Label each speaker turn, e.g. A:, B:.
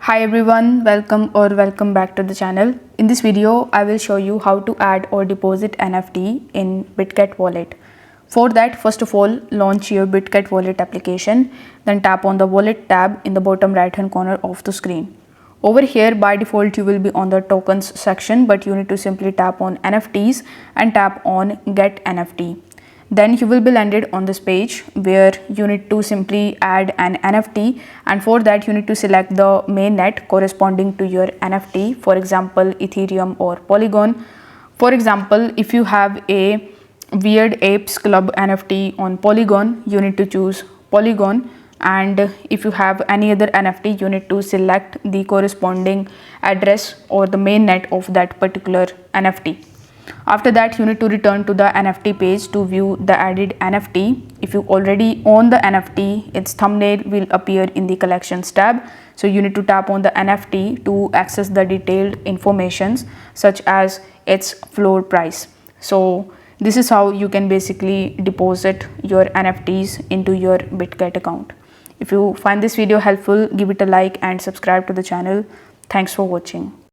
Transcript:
A: Hi everyone, welcome back to the channel. In this video, I will show you how to add or deposit NFT in Bitget Wallet. For that, first of all, launch your Bitget Wallet application, then tap on the Wallet tab in the bottom right hand corner of the screen. Over here, by default, you will be on the tokens section, but you need to simply tap on NFTs and tap on Get NFT. Then you will be landed on this page where you need to simply add an NFT, and for that you need to select the mainnet corresponding to your NFT, for example Ethereum or Polygon. For example, if you have a Weird Apes Club NFT on Polygon, you need to choose Polygon, and if you have any other NFT, you need to select the corresponding address or the mainnet of that particular NFT. After that, you need to return to the NFT page to view the added NFT. If you already own the NFT, its thumbnail will appear in the collections tab. So you need to tap on the NFT to access the detailed informations such as its floor price. So this is how you can basically deposit your NFTs into your Bitget account. If you find this video helpful, give it a like and subscribe to the channel. Thanks for watching.